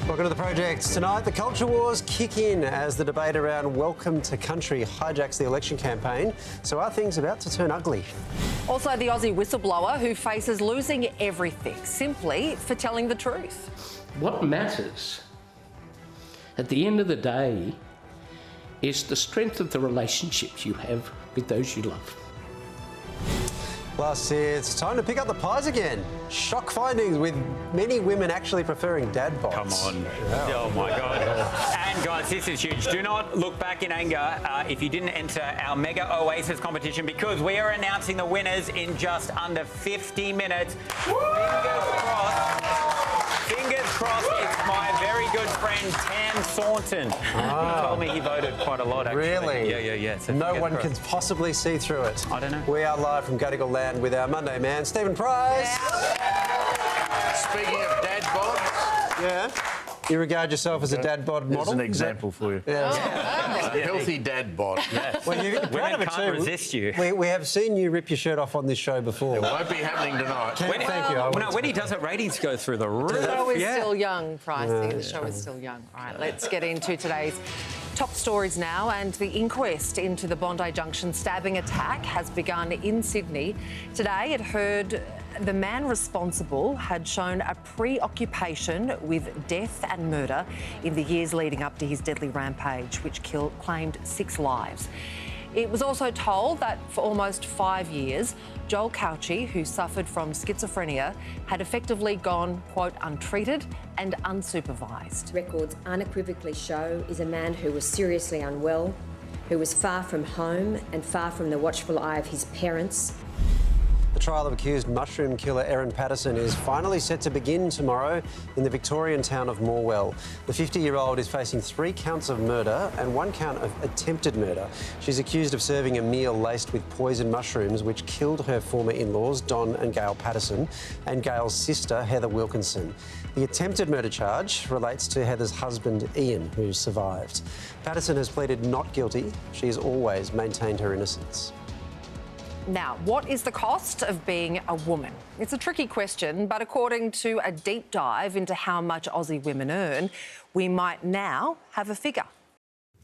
Welcome to the project. Tonight, the culture wars kick in as the debate around welcome to country hijacks the election campaign. So are things about to turn ugly? Also, the Aussie whistleblower who faces losing everything simply for telling the truth. What matters at the end of the day is the strength of the relationships you have with those you love. Plus, it's time to pick up the pies again. Shock findings with many women actually preferring dad bods. Come on. Yeah. Oh, my God. And, guys, this is huge. Do not look back in anger if you didn't enter our mega Oasis competition, because we are announcing the winners in just under 50 minutes. Fingers crossed, it's my very good friend, Tam Taunton. He told me he voted quite a lot, actually. Really? Yeah. So no one can possibly see through it. I don't know. We are live from Gadigal Land with our Monday man, Stephen Price. Speaking of dad bods, Yeah. You regard yourself as a dad bod model? there's an example for you. Yeah. A healthy dad bod. Well, you're proud Women of it can't too. resist you. We have seen you rip your shirt off on this show before. It won't be happening tonight. Thank you. When he does it, ratings go through the roof. The show is Yeah. still young, Pricey. The show is still young. All right, let's get into today's top stories now. And the inquest into the Bondi Junction stabbing attack has begun in Sydney. Today it heard the man responsible had shown a preoccupation with death and murder in the years leading up to his deadly rampage, which claimed 6 lives. It was also told that for almost 5 years, Joel Cauchi, who suffered from schizophrenia, had effectively gone, quote, untreated and unsupervised. Records unequivocally show is a man who was seriously unwell, who was far from home and far from the watchful eye of his parents. The trial of accused mushroom killer Erin Patterson is finally set to begin tomorrow in the Victorian town of Morwell. The 50-year-old is facing 3 counts of murder and 1 count of attempted murder. She's accused of serving a meal laced with poisoned mushrooms which killed her former in-laws, Don and Gail Patterson, and Gail's sister, Heather Wilkinson. The attempted murder charge relates to Heather's husband, Ian, who survived. Patterson has pleaded not guilty. She has always maintained her innocence. Now, what is the cost of being a woman? It's a tricky question, but according to a deep dive into how much Aussie women earn, we might now have a figure.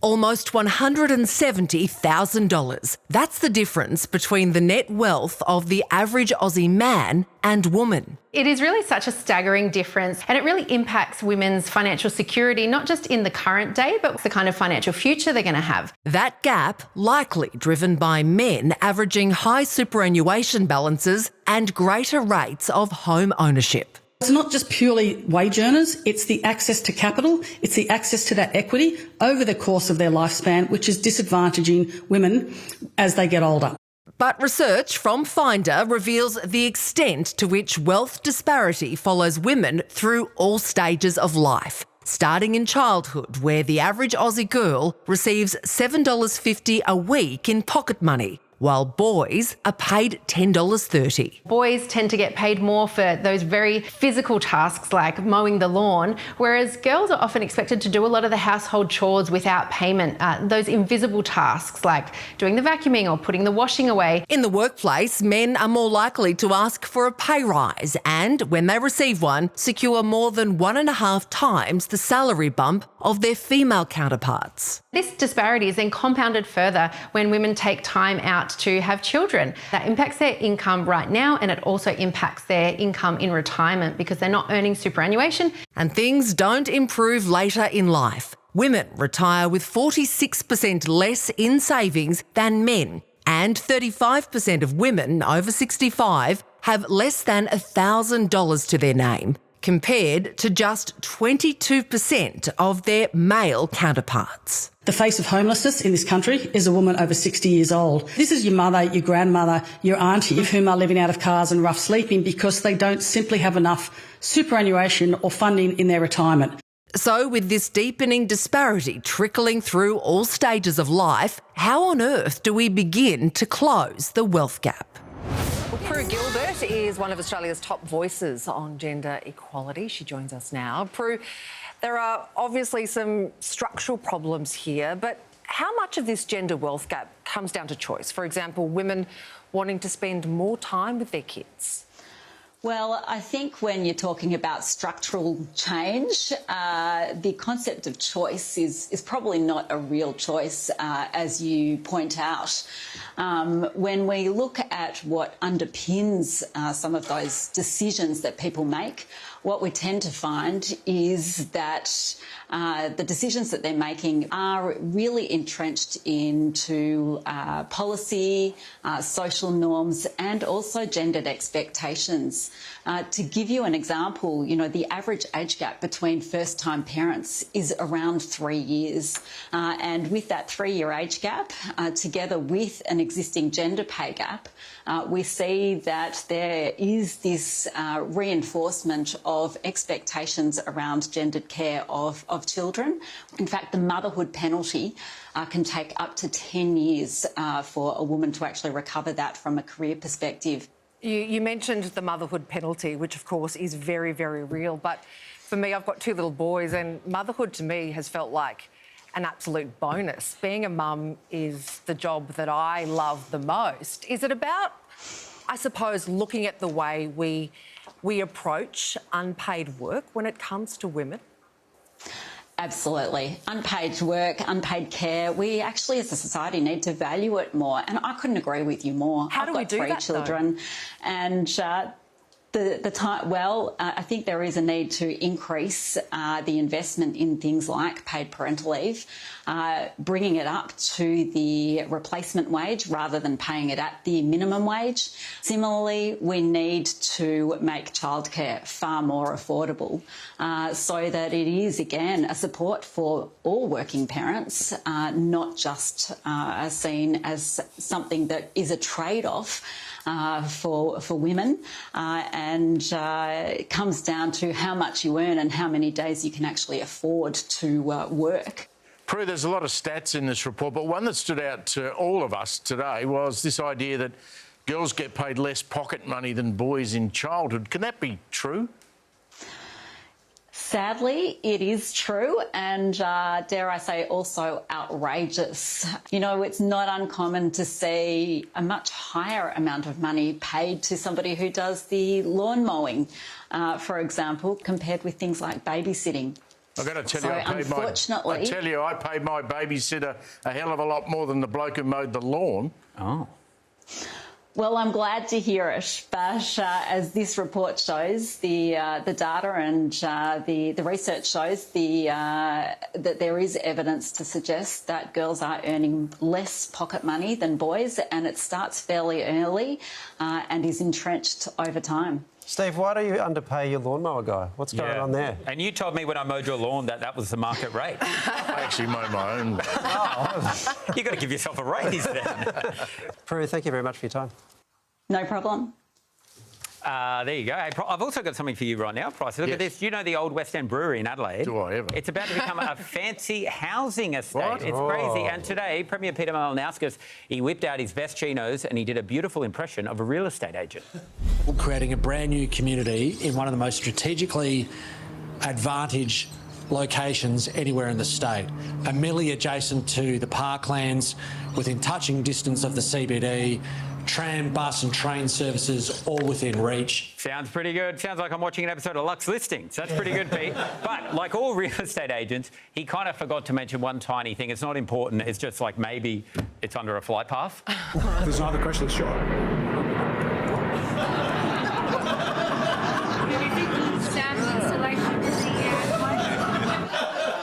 Almost $170,000. That's the difference between the net wealth of the average Aussie man and woman. It is really such a staggering difference, and it really impacts women's financial security, not just in the current day, but the kind of financial future they're going to have. That gap likely driven by men averaging high superannuation balances and greater rates of home ownership. It's not just purely wage earners, it's the access to capital, it's the access to that equity over the course of their lifespan, which is disadvantaging women as they get older. But research from Finder reveals the extent to which wealth disparity follows women through all stages of life, starting in childhood, where the average Aussie girl receives $7.50 a week in pocket money, while boys are paid $10.30. Boys tend to get paid more for those very physical tasks like mowing the lawn, whereas girls are often expected to do a lot of the household chores without payment, those invisible tasks like doing the vacuuming or putting the washing away. In the workplace, men are more likely to ask for a pay rise and, when they receive one, secure more than 1.5 times the salary bump of their female counterparts. This disparity is then compounded further when women take time out to have children. That impacts their income right now, and it also impacts their income in retirement because they're not earning superannuation. And things don't improve later in life. Women retire with 46% less in savings than men, and 35% of women over 65 have less than $1,000 to their name, compared to just 22% of their male counterparts. The face of homelessness in this country is a woman over 60 years old. This is your mother, your grandmother, your auntie, whom are living out of cars and rough sleeping because they don't simply have enough superannuation or funding in their retirement. So with this deepening disparity trickling through all stages of life, how on earth do we begin to close the wealth gap? Well, Prue Gilbert is one of Australia's top voices on gender equality. She joins us now. Prue, there are obviously some structural problems here, but how much of this gender wealth gap comes down to choice? For example, women wanting to spend more time with their kids. Well, I think when you're talking about structural change, the concept of choice is probably not a real choice, as you point out. When we look at what underpins some of those decisions that people make, what we tend to find is that the decisions that they're making are really entrenched into policy, social norms, and also gendered expectations. To give you an example, you know, the average age gap between first-time parents is around 3 years. And with that 3-year age gap, together with an existing gender pay gap, we see that there is this reinforcement of expectations around gendered care of children. In fact, the motherhood penalty can take up to 10 years for a woman to actually recover that from a career perspective. You mentioned the motherhood penalty, which of course is very, very real. But for me, I've got 2 little boys, and motherhood to me has felt like an absolute bonus. Being a mum is the job that I love the most. Is it about, I suppose, looking at the way we approach unpaid work when it comes to women? Absolutely. Unpaid work, unpaid care, we actually as a society need to value it more. And I couldn't agree with you more. How do we do that, I've got 3 children, though? And I think there is a need to increase the investment in things like paid parental leave, bringing it up to the replacement wage rather than paying it at the minimum wage. Similarly, we need to make childcare far more affordable so that it is, again, a support for all working parents, not just seen as something that is a trade-off for women, and it comes down to how much you earn and how many days you can actually afford to work. Prue, there's a lot of stats in this report, but one that stood out to all of us today was this idea that girls get paid less pocket money than boys in childhood. Can that be true? Sadly, it is true, and dare I say also outrageous. You know, it's not uncommon to see a much higher amount of money paid to somebody who does the lawn mowing, for example, compared with things like babysitting. I've got to tell you, So I paid my babysitter a hell of a lot more than the bloke who mowed the lawn. Oh. Well, I'm glad to hear it, but as this report shows, the data and the research shows that there is evidence to suggest that girls are earning less pocket money than boys, and it starts fairly early and is entrenched over time. Steve, why do you underpay your lawnmower guy? What's going on there? And you told me when I mowed your lawn that was the market rate. I actually mow my own. Oh, you've got to give yourself a raise then. Prue, thank you very much for your time. No problem. There you go. Hey, I've also got something for you right now, Price. Look at this. You know the old West End Brewery in Adelaide? Do I ever? It's about to become a fancy housing estate. What? It's crazy. And today, Premier Peter Malinauskas, he whipped out his best chinos and he did a beautiful impression of a real estate agent. Creating a brand new community in one of the most strategically advantaged locations anywhere in the state. Immediately adjacent to the parklands, within touching distance of the CBD, tram, bus and train services all within reach. Sounds pretty good. Sounds like I'm watching an episode of Lux Listings. That's pretty good, Pete. But like all real estate agents, he kind of forgot to mention one tiny thing. It's not important. It's just like maybe it's under a flight path. There's another question, sure.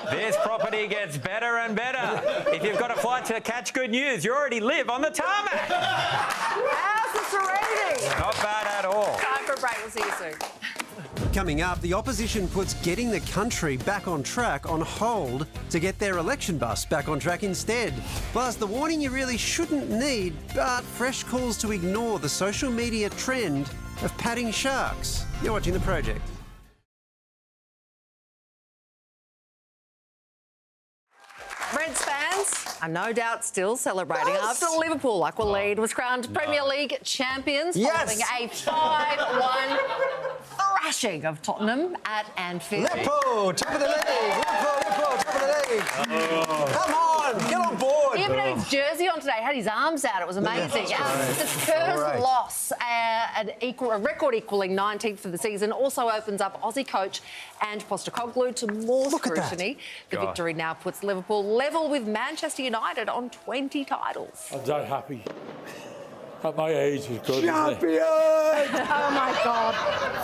This property gets better and better. If you've got a flight to catch good news, you already live on the tarmac. How's the serenity? Not bad at all. Time for a break. We'll see you soon. Coming up, the opposition puts getting the country back on track on hold to get their election bus back on track instead. Plus, the warning you really shouldn't need, but fresh calls to ignore the social media trend of patting sharks. You're watching The Project. Reds fans are no doubt still celebrating after Liverpool Aqualead was crowned Premier League champions following a 5-1 thrashing of Tottenham at Anfield. Liverpool, top of the league! Liverpool, top of the league! Wally! Come on, get on board. He even had his jersey on today, had his arms out. It was amazing. The Spurs Great. loss, a record equalling 19th for the season, also opens up Aussie coach and Postecoglou to more scrutiny. The victory now puts Liverpool level with Manchester United on 20 titles. I'm so happy. At my age, is good. Champion! Oh my God.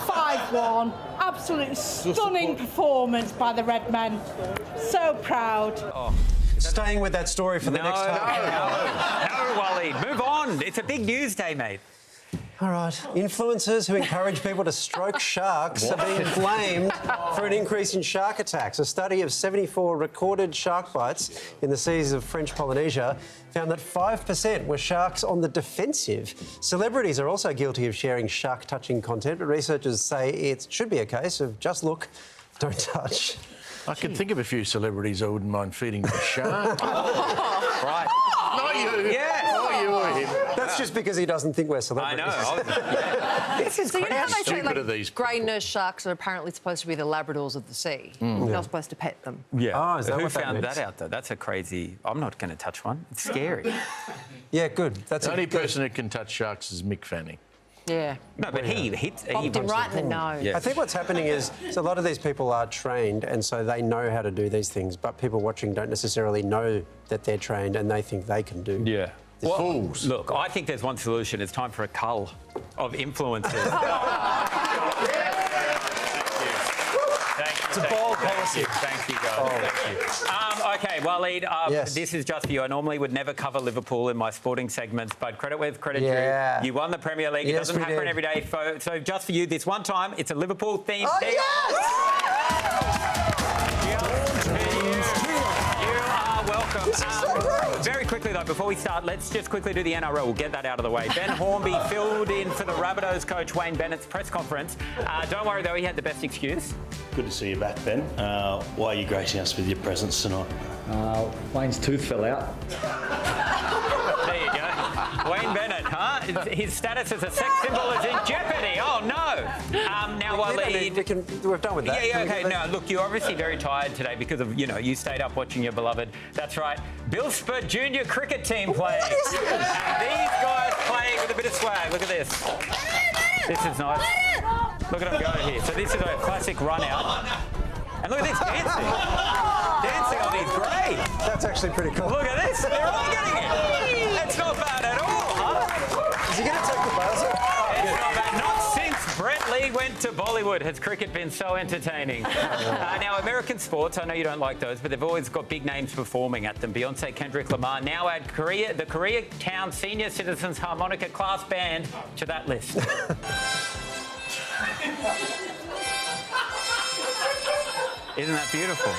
5-1. Absolutely stunning performance by the Red Men. So proud. Staying with that story for the next half. No, Wally, move on. It's a big news day, mate. All right. Influencers who encourage people to stroke sharks are being blamed for an increase in shark attacks. A study of 74 recorded shark bites in the seas of French Polynesia found that 5% were sharks on the defensive. Celebrities are also guilty of sharing shark-touching content, but researchers say it should be a case of just look, don't touch. I can think of a few celebrities I wouldn't mind feeding to a shark. Right. Not you. Yeah. Not you or him. That's just because he doesn't think we're celebrities. I know. So you know how they say Stupid are these grey nurse sharks are apparently supposed to be the Labradors of the sea? You're not supposed to pet them. Yeah. Oh, is that Who what that found means? that out, though? That's a crazy... I'm not going to touch one. It's scary. Yeah, good. That's The only good. person who can touch sharks is Mick Fanning. Yeah. No, but he hits... Bombed him right in the nose. Yeah. I think what's happening is so a lot of these people are trained and so they know how to do these things, but people watching don't necessarily know that they're trained and they think they can do. Yeah. Well, fools. Look, I think there's one solution. It's time for a cull of influencers. It's a bold policy. Thank you, guys. Thank you. OK, Waleed, Yes. this is just for you. I normally would never cover Liverpool in my sporting segments, but credit where credit due. You won the Premier League. It Yes, doesn't we happen did. every day. So just for you, this one time, it's a Liverpool-themed Oh, team. yes! You are welcome. Very quickly, though, before we start, let's just quickly do the NRL. We'll get that out of the way. Ben Hornby filled in for the Rabbitohs coach Wayne Bennett's press conference. Don't worry, though, he had the best excuse. Good to see you back, Ben. Why are you gracing us with your presence tonight? Wayne's tooth fell out. There you go. Wayne Bennett, huh? His status as a sex symbol is in jeopardy. Oh, no. Now, Waleed... We're done with that. Yeah, OK. Now, look, you're obviously very tired today because of, you know, you stayed up watching your beloved. That's right. Bill Spurt Junior cricket team playing. And these guys playing with a bit of swag. Look at this. This is nice. Look at them go here. So this is a classic run out. And look at this, dancing. Dancing on these great. That's actually pretty cool. Look at this. They're all getting it. That's not bad at all, huh? Is he going to take the buzzer? It's not bad. Not since Brett Lee went to Bollywood has cricket been so entertaining. Now, American sports, I know you don't like those, but they've always got big names performing at them. Beyonce, Kendrick Lamar. Now add the Koreatown Senior Citizens Harmonica Class Band to that list. Isn't that beautiful?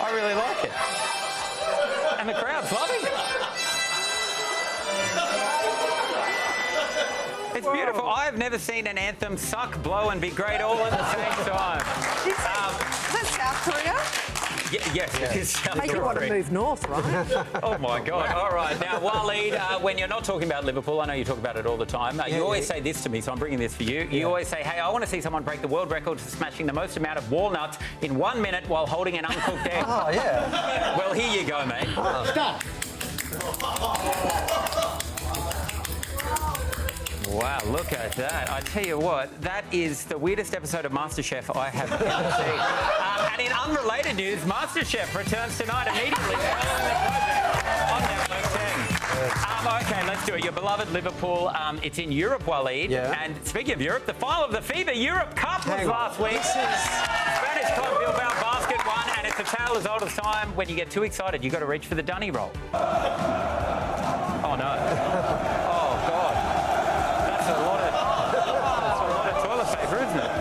I really like it. And the crowd's loving it. It's beautiful. I've never seen an anthem suck, blow and be great all at the same time. Is that South Korea? Yes, it is South Make you want to Korea. move north, right? Oh, my God. All right. Now, Waleed, when you're not talking about Liverpool, I know you talk about it all the time, you always say this to me, so I'm bringing this for you. You always say, hey, I want to see someone break the world record for smashing the most amount of walnuts in 1 minute while holding an uncooked egg. Oh, yeah. Well, here you go, mate. Stop. Wow, look at that. I tell you what, that is the weirdest episode of MasterChef I have ever seen. And in unrelated news, MasterChef returns tonight immediately following the project on Netflix 10. OK, let's do it. Your beloved Liverpool, it's in Europe, Waleed. Yeah. And speaking of Europe, the final of the FIBA Europe Cup was last week. Spanish club Bilbao Basket won, and it's a tale as old as time. When you get too excited, you've got to reach for the dunny roll. Oh, no. Oh, God. That's a lot of toilet paper, isn't it?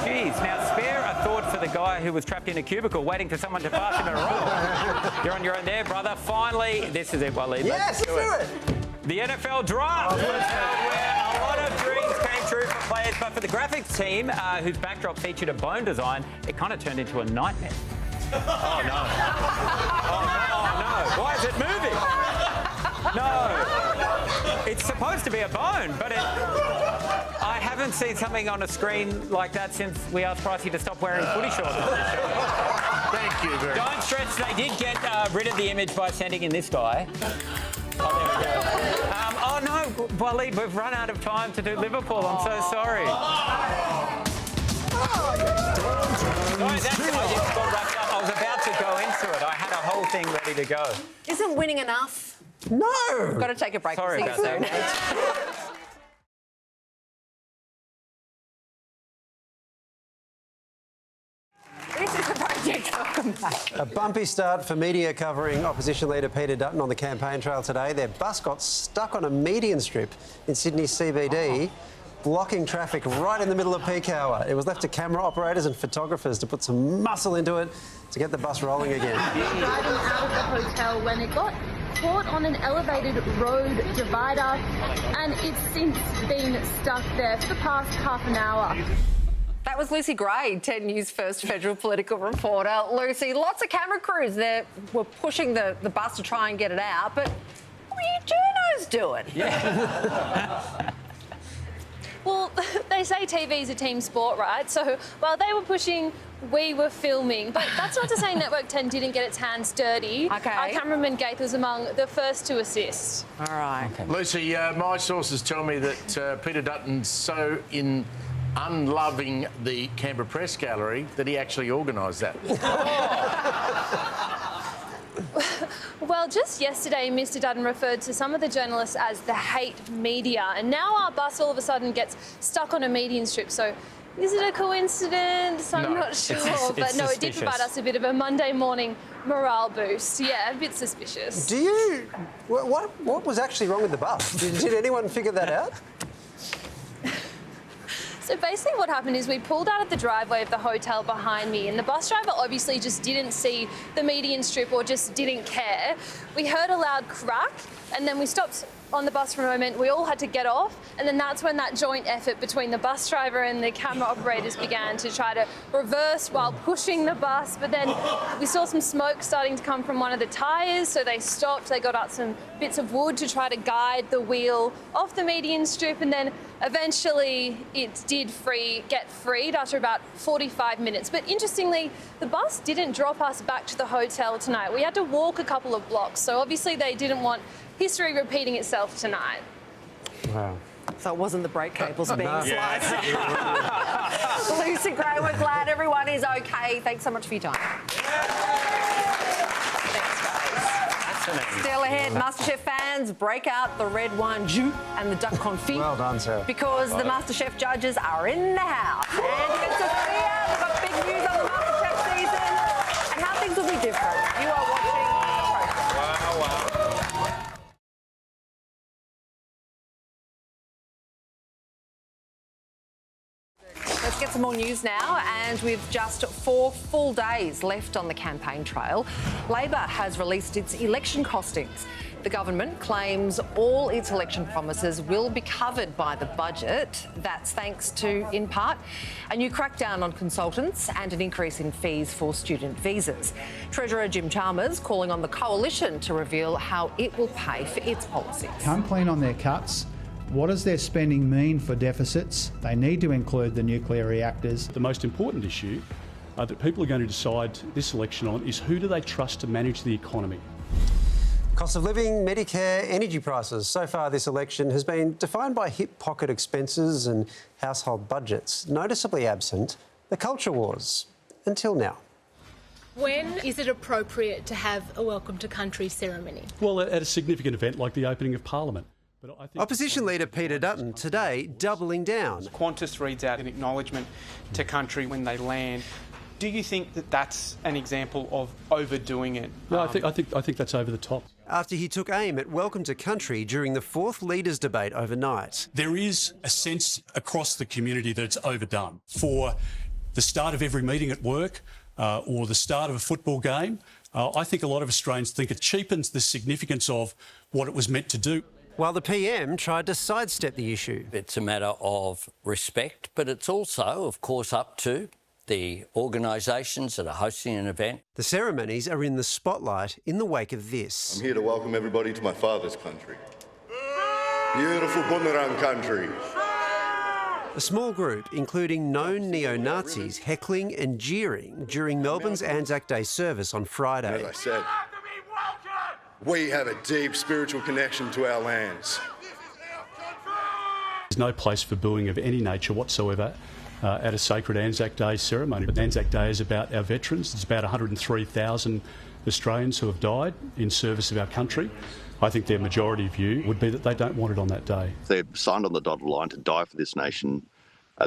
Jeez. Now, spare a thought for the guy who was trapped in a cubicle waiting for someone to pass him a roll. You're on your own there, brother. Finally, this is it, Waleed. Yes, let's do it. The NFL draft was where a lot of dreams came true for players, but for the graphics team, whose backdrop featured a bone design, it kind of turned into a nightmare. Oh, no. Oh, no. Why is it moving? No. It's supposed to be a bone, but I haven't seen something on a screen like that since we asked Pricey to stop wearing footy shorts on this show. Thank you very much. Don't stress, they did get rid of the image by sending in this guy. Oh, there we go. Oh, no, Waleed, we've run out of time to do Liverpool. I'm so sorry. Sorry, that's it. I just got wrapped up. I was about to go into it. I had a whole thing ready to go. Isn't winning enough? No! Got to take a break. Sorry We'll see you about soon. This is the project. Welcome back. A bumpy start for media covering opposition leader Peter Dutton on the campaign trail today. Their bus got stuck on a median strip in Sydney CBD, blocking traffic right in the middle of peak hour. It was left to camera operators and photographers to put some muscle into it to get the bus rolling again. Driving out of the hotel when it got caught on an elevated road divider, and it's since been stuck there for the past half an hour. That was Lucy Gray, 10 News' first federal political reporter. Lucy, lots of camera crews there were pushing the bus to try and get it out, but what are you journos doing? Yeah. Well, they say TV is a team sport, right? So while they were pushing, we were filming. But that's not to say Network 10 didn't get its hands dirty. Okay. Our cameraman Gaith was among the first to assist. All right. Okay. Lucy, my sources tell me that Peter Dutton's so unloving the Canberra Press Gallery that he actually organised that. Well, just yesterday, Mr. Dutton referred to some of the journalists as the hate media, and now our bus all of a sudden gets stuck on a median strip. So, is it a coincidence? I'm not sure, but no, it did provide us a bit of a Monday morning morale boost. Yeah, a bit suspicious. Do you... What was actually wrong with the bus? Did anyone figure that out? So basically what happened is we pulled out of the driveway of the hotel behind me, and the bus driver obviously just didn't see the median strip or just didn't care. We heard a loud crack, and then we stopped on the bus for a moment. We all had to get off, and then that's when that joint effort between the bus driver and the camera operators began to try to reverse while pushing the bus. But then we saw some smoke starting to come from one of the tyres, so they stopped. They got out some bits of wood to try to guide the wheel off the median strip, and then eventually it did get freed after about 45 minutes. But interestingly, the bus didn't drop us back to the hotel tonight. We had to walk a couple of blocks, so obviously they didn't want history repeating itself tonight. Wow. So it wasn't the brake cables being No. sliced. Lucy Gray, we're glad everyone is okay. Thanks so much for your time. Still ahead, MasterChef fans break out the red wine jus and the duck confit. Well done, Sarah. Because the MasterChef judges are in the house. And Sofia, we've got big news on the MasterChef season and how things will be different. You are watching the program. Wow. Let's get some more news now, and with just 4 full days left on the campaign trail, Labor has released its election costings. The government claims all its election promises will be covered by the budget. That's thanks to, in part, a new crackdown on consultants and an increase in fees for student visas. Treasurer Jim Chalmers calling on the coalition to reveal how it will pay for its policies. Come clean on their cuts. What does their spending mean for deficits? They need to include the nuclear reactors. The most important issue that people are going to decide this election on is who do they trust to manage the economy. Cost of living, Medicare, energy prices. So far this election has been defined by hip pocket expenses and household budgets. Noticeably absent, the culture wars. Until now. When is it appropriate to have a welcome to country ceremony? Well, at a significant event like the opening of Parliament. But I think Opposition leader Peter Dutton today doubling down. Qantas reads out an acknowledgement to country when they land. Do you think that that's an example of overdoing it? No, I think that's over the top. After he took aim at welcome to country during the 4th Leaders debate overnight. There is a sense across the community that it's overdone. For the start of every meeting at work or the start of a football game, I think a lot of Australians think it cheapens the significance of what it was meant to do. While the PM tried to sidestep the issue. It's a matter of respect, but it's also, of course, up to the organisations that are hosting an event. The ceremonies are in the spotlight in the wake of this. I'm here to welcome everybody to my father's country. Beautiful Boomerang country. A small group, including known neo-Nazis, heckling and jeering during Melbourne's Anzac Day service on Friday. As I said, we have a deep spiritual connection to our lands. There's no place for booing of any nature whatsoever at a sacred Anzac Day ceremony. But Anzac Day is about our veterans. It's about 103,000 Australians who have died in service of our country. I think their majority view would be that they don't want it on that day. They've signed on the dotted line to die for this nation.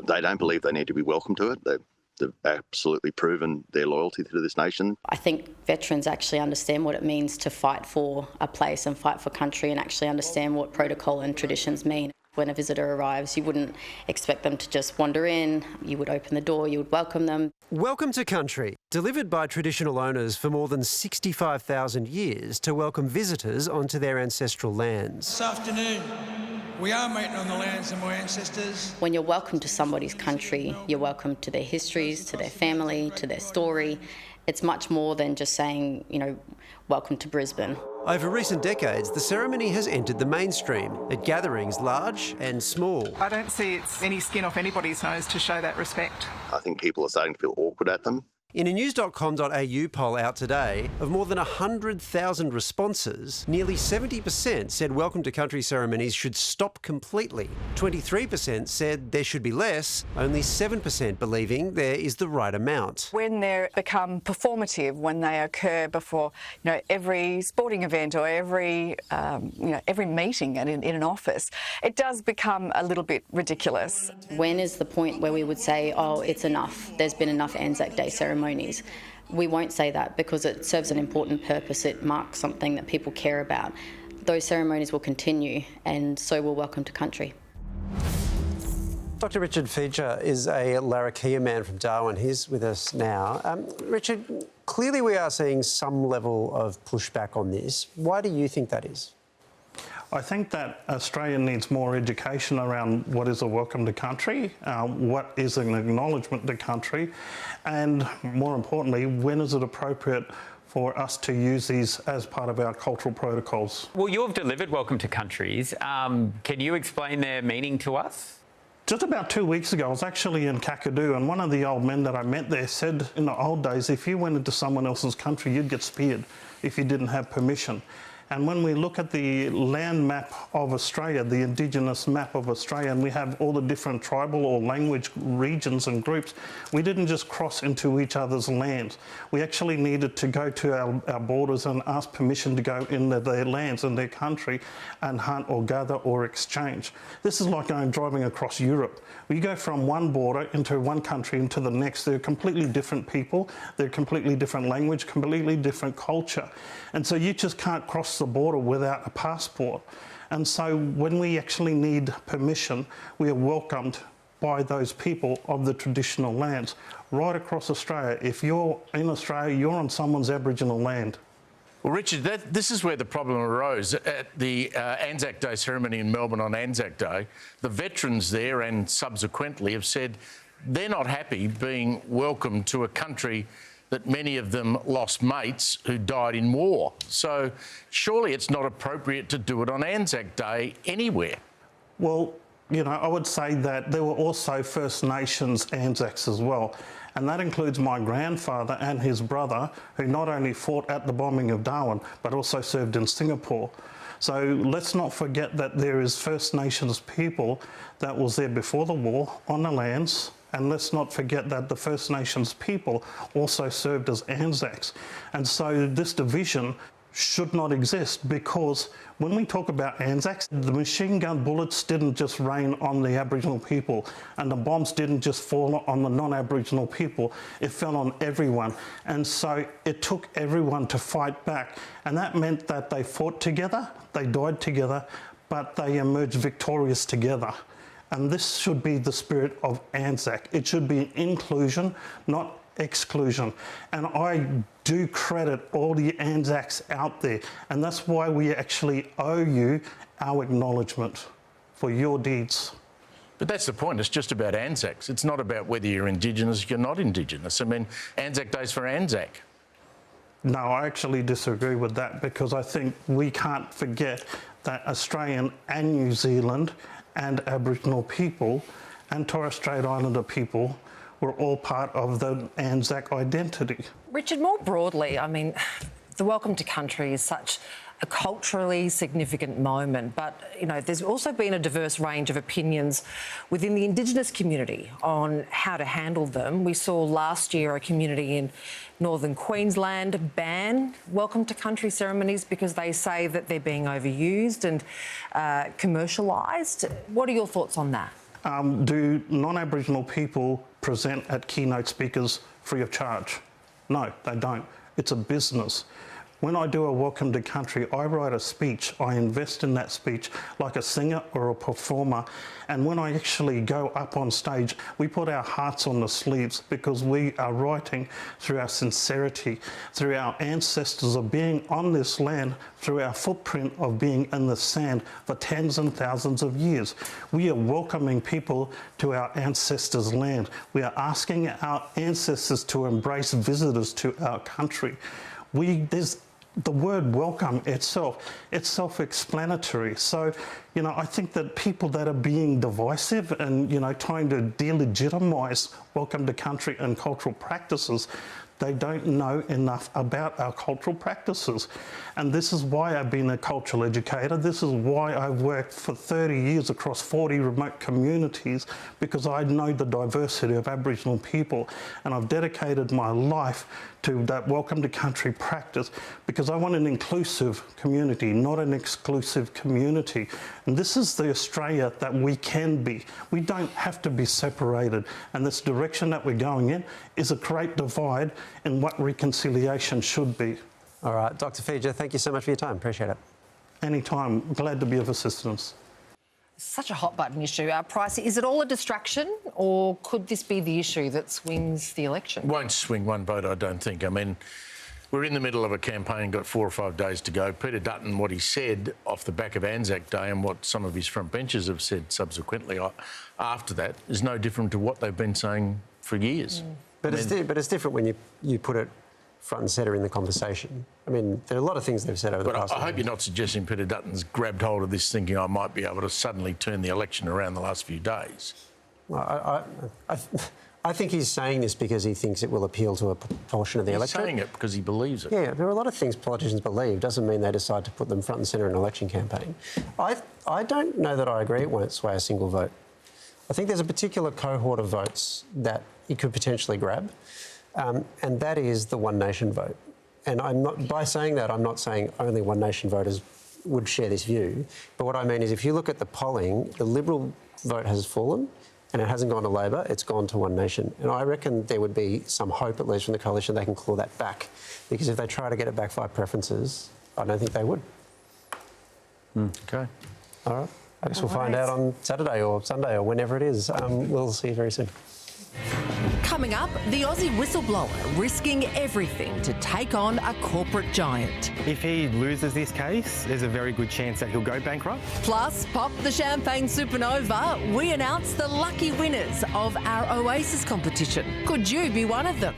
They don't believe they need to be welcome to it. They've absolutely proven their loyalty to this nation. I think veterans actually understand what it means to fight for a place and fight for country, and actually understand what protocol and traditions mean. When a visitor arrives, you wouldn't expect them to just wander in. You would open the door, you would welcome them. Welcome to Country, delivered by traditional owners for more than 65,000 years to welcome visitors onto their ancestral lands. This afternoon, we are meeting on the lands of my ancestors. When you're welcome to somebody's country, you're welcome to their histories, to their family, to their story. It's much more than just saying, welcome to Brisbane. Over recent decades, the ceremony has entered the mainstream at gatherings large and small. I don't see it's any skin off anybody's nose to show that respect. I think people are starting to feel awkward at them. In a news.com.au poll out today, of more than 100,000 responses, nearly 70% said Welcome to Country ceremonies should stop completely. 23% said there should be less, only 7% believing there is the right amount. When they become performative, when they occur before every sporting event or every meeting in an office, it does become a little bit ridiculous. When is the point where we would say, oh, it's enough, there's been enough Anzac Day ceremonies? We won't say that because it serves an important purpose. It marks something that people care about. Those ceremonies will continue, and so will Welcome to Country. Dr. Richard Fejo is a Larrakia man from Darwin. He's with us now. Richard, clearly we are seeing some level of pushback on this. Why do you think that is? I think that Australia needs more education around what is a welcome to country, what is an acknowledgement to country, and more importantly, when is it appropriate for us to use these as part of our cultural protocols. Well, you've delivered Welcome to Countries. Can you explain their meaning to us? Just about 2 weeks ago, I was actually in Kakadu, and one of the old men that I met there said in the old days, if you went into someone else's country, you'd get speared if you didn't have permission. And when we look at the land map of Australia, the Indigenous map of Australia, and we have all the different tribal or language regions and groups, we didn't just cross into each other's lands. We actually needed to go to our borders and ask permission to go into their lands and their country and hunt or gather or exchange. This is like driving across Europe. We go from one border into one country into the next. They're completely different people. They're completely different language, completely different culture. And so you just can't cross the border without a passport. And so when we actually need permission, we are welcomed by those people of the traditional lands right across Australia. If you're in Australia, you're on someone's Aboriginal land. Well, Richard, this is where the problem arose. At the Anzac Day ceremony in Melbourne on Anzac Day, the veterans there and subsequently have said they're not happy being welcomed to a country that many of them lost mates who died in war. So surely it's not appropriate to do it on Anzac Day anywhere. Well, I would say that there were also First Nations Anzacs as well. And that includes my grandfather and his brother, who not only fought at the bombing of Darwin, but also served in Singapore. So let's not forget that there is First Nations people that was there before the war on the lands. And let's not forget that the First Nations people also served as Anzacs. And so this division should not exist, because when we talk about Anzacs, the machine gun bullets didn't just rain on the Aboriginal people, and the bombs didn't just fall on the non-Aboriginal people. It fell on everyone. And so it took everyone to fight back. And that meant that they fought together, they died together, but they emerged victorious together. And this should be the spirit of Anzac. It should be inclusion, not exclusion. And I do credit all the Anzacs out there, and that's why we actually owe you our acknowledgement for your deeds. But that's the point. It's just about Anzacs. It's not about whether you're Indigenous or you're not Indigenous. I mean, Anzac Day's for Anzac. No, I actually disagree with that, because I think we can't forget that Australian and New Zealand and Aboriginal people and Torres Strait Islander people were all part of the Anzac identity. Richard, more broadly, I mean, the Welcome to Country is such a culturally significant moment, but, you know, there's also been a diverse range of opinions within the Indigenous community on how to handle them. We saw last year a community in northern Queensland ban Welcome to Country ceremonies because they say that they're being overused and commercialised. What are your thoughts on that? Do non-Aboriginal people present at keynote speakers free of charge? No, they don't. It's a business. When I do a Welcome to Country, I write a speech. I invest in that speech like a singer or a performer. And when I actually go up on stage, we put our hearts on the sleeves because we are writing through our sincerity, through our ancestors of being on this land, through our footprint of being in the sand for tens and thousands of years. We are welcoming people to our ancestors' land. We are asking our ancestors to embrace visitors to our country. The word welcome itself, it's self-explanatory. So, you know, I think that people that are being divisive and, you know, trying to delegitimise Welcome to Country and cultural practices, they don't know enough about our cultural practices. And this is why I've been a cultural educator. This is why I've worked for 30 years across 40 remote communities, because I know the diversity of Aboriginal people. And I've dedicated my life to that Welcome to Country practice because I want an inclusive community, not an exclusive community. And this is the Australia that we can be. We don't have to be separated. And this direction that we're going in is a great divide in what reconciliation should be. All right, Dr. Fejo, thank you so much for your time. Appreciate it. Anytime. Glad to be of assistance. Such a hot button issue. Price, is it all a distraction or could this be the issue that swings the election? Won't swing one vote, I don't think. I mean, we're in the middle of a campaign, got 4 or 5 days to go. Peter Dutton, what he said off the back of Anzac Day and what some of his front benchers have said subsequently after that is no different to what they've been saying for years. But it's different when you put it front and centre in the conversation. I mean, there are a lot of things they've said over the past. But I hope you're not suggesting Peter Dutton's grabbed hold of this thinking I might be able to suddenly turn the election around the last few days. Well, I think he's saying this because he thinks it will appeal to a portion of the electorate. He's saying it because he believes it. Yeah, there are a lot of things politicians believe. Doesn't mean they decide to put them front and centre in an election campaign. I don't know that I agree it won't sway a single vote. I think there's a particular cohort of votes that he could potentially grab. And that is the One Nation vote. And by saying that, I'm not saying only One Nation voters would share this view. But what I mean is if you look at the polling, the Liberal vote has fallen and it hasn't gone to Labor, it's gone to One Nation. And I reckon there would be some hope, at least from the coalition, they can claw that back. Because if they try to get it back by preferences, I don't think they would. OK. All right. I guess we'll find out on Saturday or Sunday or whenever it is. We'll see you very soon. Coming up, the Aussie whistleblower risking everything to take on a corporate giant. If he loses this case, there's a very good chance that he'll go bankrupt. Plus, pop the champagne supernova, we announce the lucky winners of our Oasis competition. Could you be one of them?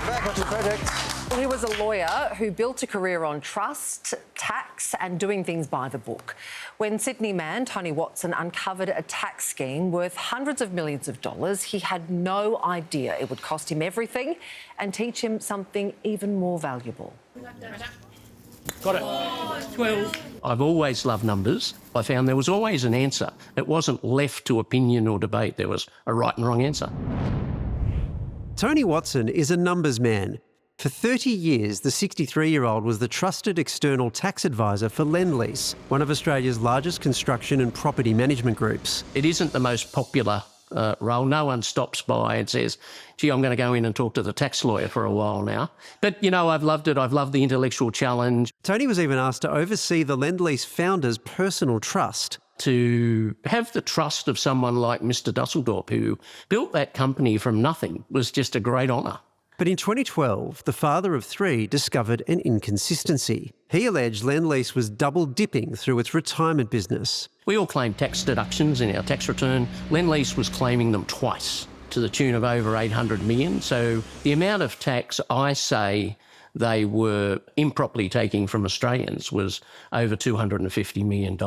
Back onto the project. Well, he was a lawyer who built a career on trust, tax and doing things by the book. When Sydney man Tony Watson uncovered a tax scheme worth hundreds of millions of dollars, he had no idea it would cost him everything and teach him something even more valuable. Got it. 12. I've always loved numbers. I found there was always an answer. It wasn't left to opinion or debate. There was a right and wrong answer. Tony Watson is a numbers man. For 30 years, the 63-year-old was the trusted external tax advisor for Lendlease, one of Australia's largest construction and property management groups. It isn't the most popular role. No one stops by and says, gee, I'm going to go in and talk to the tax lawyer for a while now. But, you know, I've loved it. I've loved the intellectual challenge. Tony was even asked to oversee the Lendlease founder's personal trust. To have the trust of someone like Mr. Dusseldorp, who built that company from nothing, was just a great honour. But in 2012, the father of 3 discovered an inconsistency. He alleged Lendlease was double-dipping through its retirement business. We all claim tax deductions in our tax return. Lendlease was claiming them twice, to the tune of over $800 million. So the amount of tax I say they were improperly taking from Australians was over $250 million.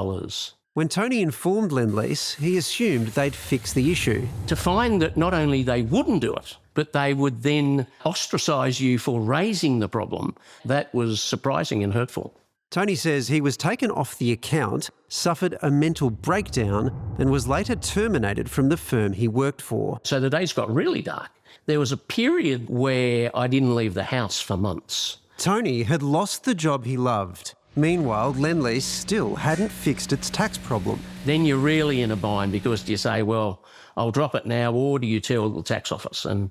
When Tony informed Lendlease, he assumed they'd fix the issue. To find that not only they wouldn't do it, but they would then ostracise you for raising the problem, that was surprising and hurtful. Tony says he was taken off the account, suffered a mental breakdown and was later terminated from the firm he worked for. So the days got really dark. There was a period where I didn't leave the house for months. Tony had lost the job he loved. Meanwhile, Lendlease still hadn't fixed its tax problem. Then you're really in a bind because you say, well, I'll drop it now, or do you tell the tax office? And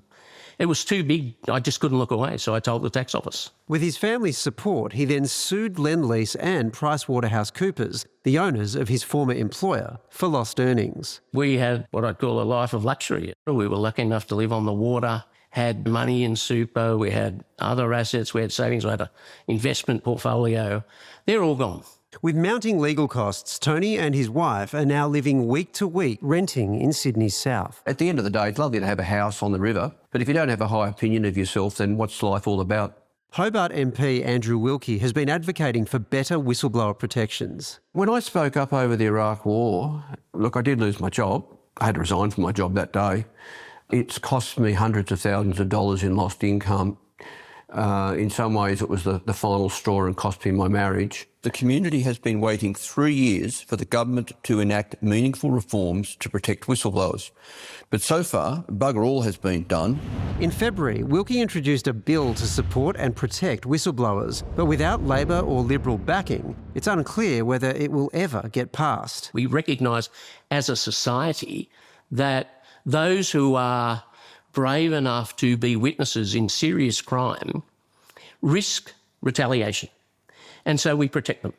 it was too big. I just couldn't look away, so I told the tax office. With his family's support, he then sued Lendlease and PricewaterhouseCoopers, the owners of his former employer, for lost earnings. We had what I'd call a life of luxury. We were lucky enough to live on the water, had money in super, we had other assets, we had savings, we had an investment portfolio. They're all gone. With mounting legal costs, Tony and his wife are now living week to week, renting in Sydney's south. At the end of the day, it's lovely to have a house on the river, but if you don't have a high opinion of yourself, then what's life all about? Hobart MP Andrew Wilkie has been advocating for better whistleblower protections. When I spoke up over the Iraq War, look, I did lose my job. I had to resign from my job that day. It's cost me hundreds of thousands of dollars in lost income. In some ways, it was the final straw and cost me my marriage. The community has been waiting 3 years for the government to enact meaningful reforms to protect whistleblowers. But so far, bugger all has been done. In February, Wilkie introduced a bill to support and protect whistleblowers, but without Labor or Liberal backing, it's unclear whether it will ever get passed. We recognise as a society that those who are brave enough to be witnesses in serious crime risk retaliation. And so we protect them.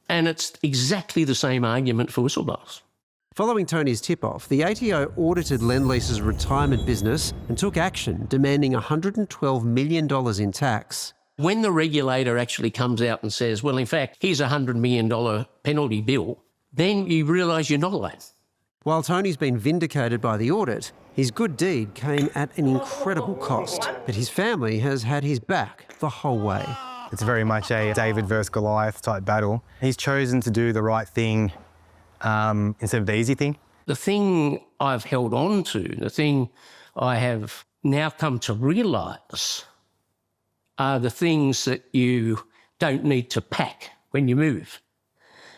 And it's exactly the same argument for whistleblowers. Following Tony's tip-off, the ATO audited Lendlease's retirement business and took action, demanding $112 million in tax. When the regulator actually comes out and says, well, in fact, here's a $100 million penalty bill, then you realise you're not alone. While Tony's been vindicated by the audit, his good deed came at an incredible cost, but his family has had his back the whole way. It's very much a David versus Goliath type battle. He's chosen to do the right thing instead of the easy thing. The thing I've held on to, the thing I have now come to realise are the things that you don't need to pack when you move.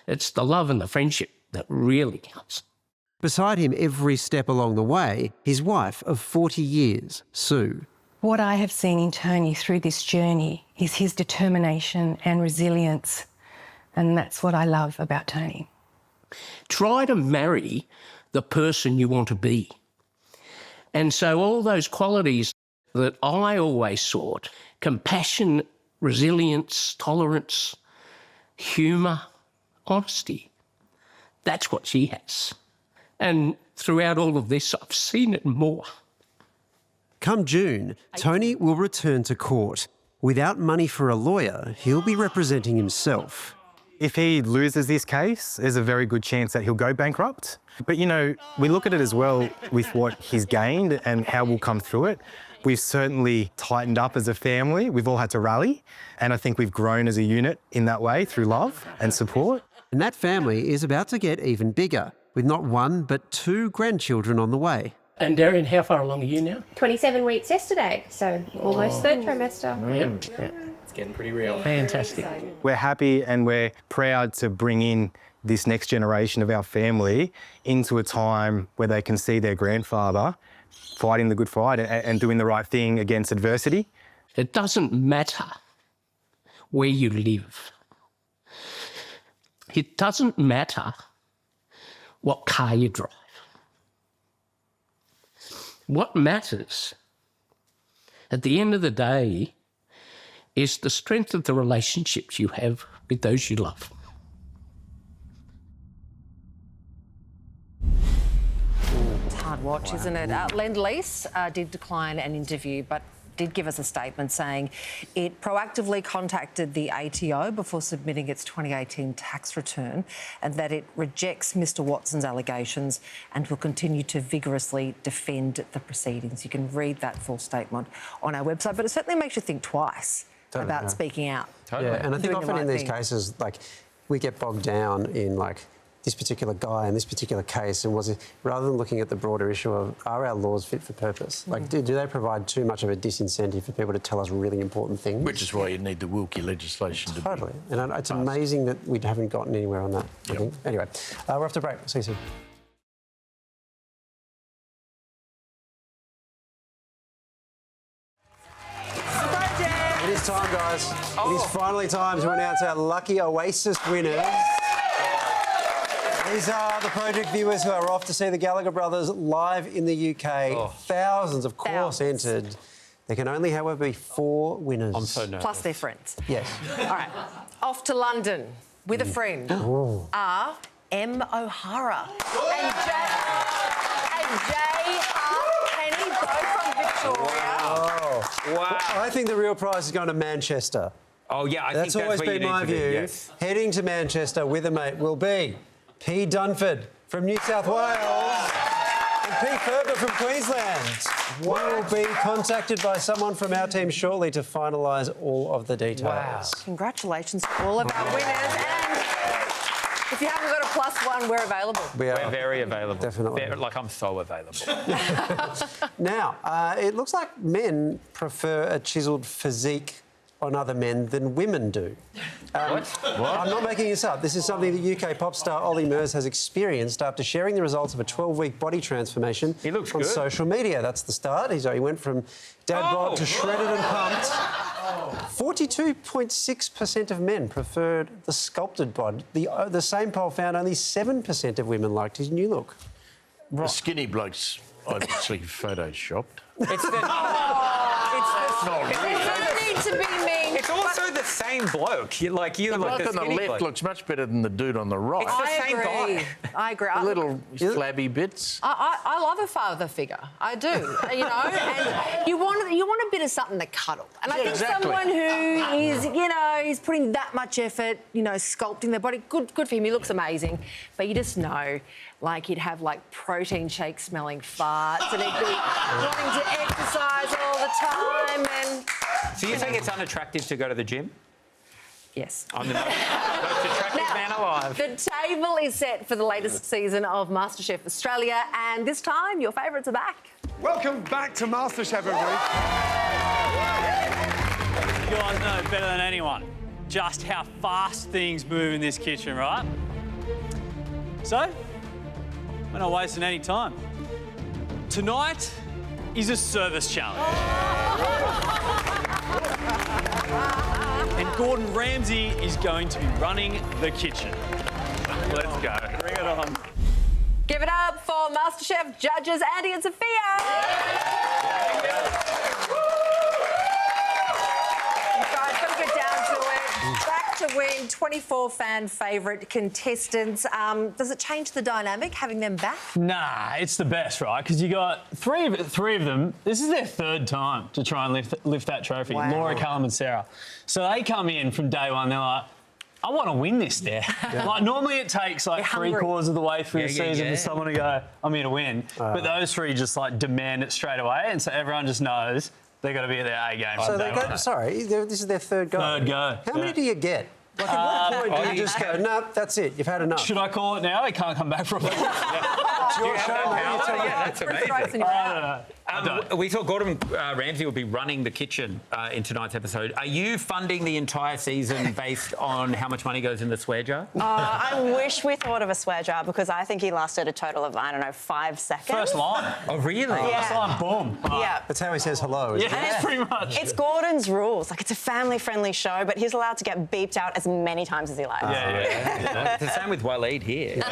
It's the love and the friendship that really counts. Beside him every step along the way, his wife of 40 years, Sue. What I have seen in Tony through this journey is his determination and resilience, and that's what I love about Tony. Try to marry the person you want to be. And so all those qualities that I always sought, compassion, resilience, tolerance, humour, honesty, that's what she has. And throughout all of this, I've seen it more. Come June, Tony will return to court. Without money for a lawyer, he'll be representing himself. If he loses this case, there's a very good chance that he'll go bankrupt. But, you know, we look at it as well with what he's gained and how we'll come through it. We've certainly tightened up as a family. We've all had to rally. And I think we've grown as a unit in that way through love and support. And that family is about to get even bigger, with not one but 2 grandchildren on the way. And Darian, how far along are you now? 27 weeks yesterday, so almost third trimester. Yep. It's getting pretty real. Fantastic. We're happy and we're proud to bring in this next generation of our family into a time where they can see their grandfather fighting the good fight and doing the right thing against adversity. It doesn't matter where you live. It doesn't matter what car you drive. What matters at the end of the day is the strength of the relationships you have with those you love. It's a hard watch, isn't it? Lendlease did decline an interview, but did give us a statement saying it proactively contacted the ATO before submitting its 2018 tax return and that it rejects Mr Watson's allegations and will continue to vigorously defend the proceedings. You can read that full statement on our website, but it certainly makes you think twice about speaking out. Yeah, and I think Doing the often right in these thing. cases, like, we get bogged down in, like, this particular guy in this particular case, and rather than looking at the broader issue of, are our laws fit for purpose? Like, do they provide too much of a disincentive for people to tell us really important things? Which is why you need the Wilkie legislation to Totally. And it's amazing that we haven't gotten anywhere on that, I think. Anyway, we're off to break. See you soon. It is time, guys. It is finally time to announce our lucky Oasis winners. These are the project viewers who are off to see the Gallagher brothers live in the UK. Thousands, of course, entered. There can only, however, be 4 winners. I'm so nervous. Plus their friends. Yes. All right. Off to London with a friend are M. O'Hara and Jay Penny, both from Victoria. Wow. I think the real prize is going to Manchester. Oh, yeah, I think That's always where you been need my to be, view. yes. Heading to Manchester with a mate will be P. Dunford from New South Wales and P. Ferber from Queensland. Will be contacted by someone from our team shortly to finalise all of the details. Wow. Congratulations to all of our winners. And if you haven't got a +1, we're available. We're very available. Definitely. Like, I'm so available. Now, it looks like men prefer a chiselled physique on other men than women do. What? I'm not making this up. This is something the UK pop star Ollie Murs has experienced after sharing the results of a 12-week body transformation on good. social media. That's the start. He went from dad bod to shredded and pumped. 42.6% of men preferred the sculpted bod. The same poll found only 7% of women liked his new look. The skinny blokes obviously photoshopped. It's the... To be mean. It's also the same bloke. The bloke on the left looks much better than the dude on the right. It's the same guy. I agree. The little flabby bits. I love a father figure. I do. You know, and you want a bit of something to cuddle. And I think someone who is, he's putting that much effort, sculpting their body. Good for him. He looks amazing. But you just know, like, he'd have like protein shake smelling farts, and he'd be wanting to exercise all the time. And so you think it's unattractive to go to the gym? yes. I'm the most attractive man alive. The table is set for the latest season of MasterChef Australia, and this time your favourites are back. Welcome back to MasterChef, everybody. You guys know better than anyone just how fast things move in this kitchen, right? So, we're not wasting any time. Tonight is a service challenge. And Gordon Ramsay is going to be running the kitchen. Let's go. Bring it on. Give it up for MasterChef judges Andy and Sofia. Guys, gotta get down to it. Back to win, 24 fan favourite contestants. Does it change the dynamic having them back? Nah, it's the best, right? Because you got three of them. This is their third time to try and lift that trophy. Wow. Laura, Callum and Sarah. So they come in from day one, they're like, I want to win this there. Like, normally it takes like three-quarters of the way through the season for someone to go, I'm here to win. But those three just like demand it straight away, and so everyone just knows they've got to be at their A game. So they go, sorry, this is their third go. Third go. How many do you get? Like, at what point do you just go, no, that's it, you've had enough? Should I call it now? He can't come back from it. It's your show, mate. You tell me. Yeah, that's amazing. I don't know. We thought Gordon Ramsay will be running the kitchen in tonight's episode. Are you funding the entire season based on how much money goes in the swear jar? I wish we thought of a swear jar, because I think he lasted a total of, 5 seconds. First line. Oh, really? Yeah. First line, boom. Yeah. That's how he says hello, isn't it? Yeah, pretty much. It's Gordon's rules. Like, it's a family-friendly show, but he's allowed to get beeped out as many times as he likes. Yeah. It's the same with Waleed here.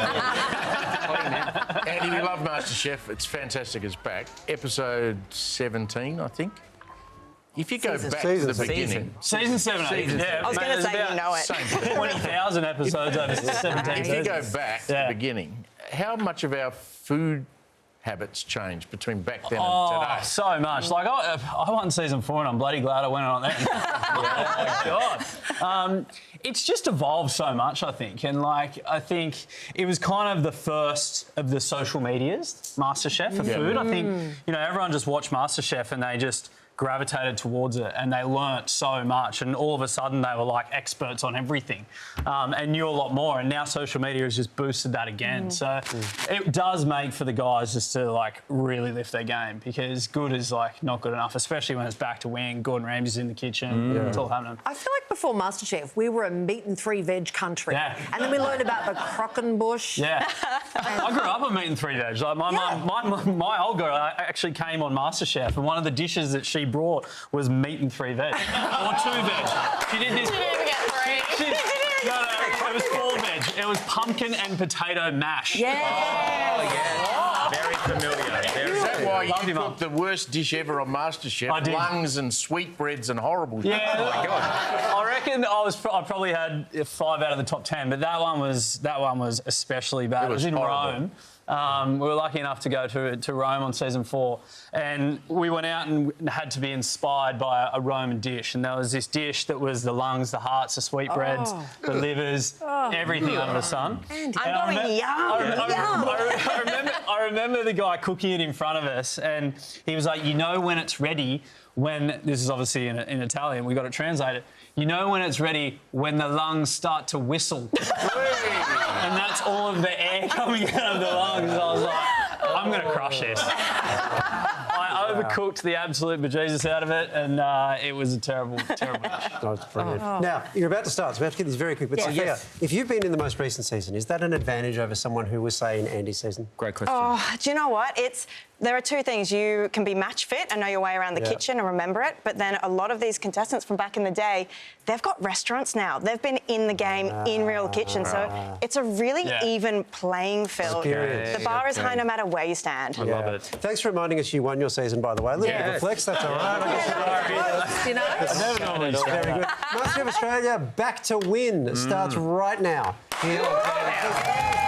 Andy, we love MasterChef. It's fantastic it's back. Episode 17, I think. If you go back to the beginning... Season 17, yeah. I was going to say you know it. 20,000 episodes over 17 If you go back to the beginning, how much of our food habits changed between back then and today? So much. Like, I won season 4 and I'm bloody glad I went on then. Oh, God. It's just evolved so much, I think. And, I think it was kind of the first of the social medias, MasterChef, for food. I think, everyone just watched MasterChef and they just gravitated towards it and they learnt so much, and all of a sudden they were like experts on everything and knew a lot more, and now social media has just boosted that again. So it does make for the guys just to like really lift their game, because good is like not good enough, especially when it's back to wing. Gordon Ramsay's in the kitchen. It's all happening. I feel like before MasterChef, we were a meat and 3 veg country. Yeah. And then we learned about the Crockenbush. Yeah. I grew up on meat and 3 veg. Like my old girl actually came on MasterChef, and one of the dishes that she brought was meat and 3 veg. Or 2 veg. She did this. She didn't even get 3. No, it was 4 veg. It was pumpkin and potato mash. Yeah. Oh, yeah. Very familiar. Is that why you cooked the worst dish ever on MasterChef? I did. Lungs and sweetbreads and horrible shit. Yeah. Oh, my God. I reckon I probably had 5 out of the top 10, but that one was especially bad. It was in horrible. Rome. We were lucky enough to go to Rome on season 4, and we went out and had to be inspired by a Roman dish. And there was this dish that was the lungs, the hearts, the sweetbreads, the livers, everything under the sun. I'm going yum. I remember the guy cooking it in front of us, and he was like, "You know when it's ready." When this is obviously in Italian, we got to translate it. You know when it's ready when the lungs start to whistle. And that's all of the air coming out of the lungs. I was like, I'm going to crush this. I overcooked the absolute bejesus out of it, and it was a terrible, terrible dish. Now, you're about to start, so we have to get this very quick. But Sofia, if you've been in the most recent season, is that an advantage over someone who was, say, in Andy's season? Great question. Oh, do you know what? There are 2 things. You can be match fit and know your way around the kitchen and remember it, but then a lot of these contestants from back in the day, they've got restaurants now. They've been in the game in real kitchen, so it's a really even playing field. The bar is high no matter where you stand. I love it. Thanks for reminding us you won your season, by the way. A little bit of a flex, that's all right. You know? I never normally do Very good. MasterChef Australia, Back to Win starts right now. Here on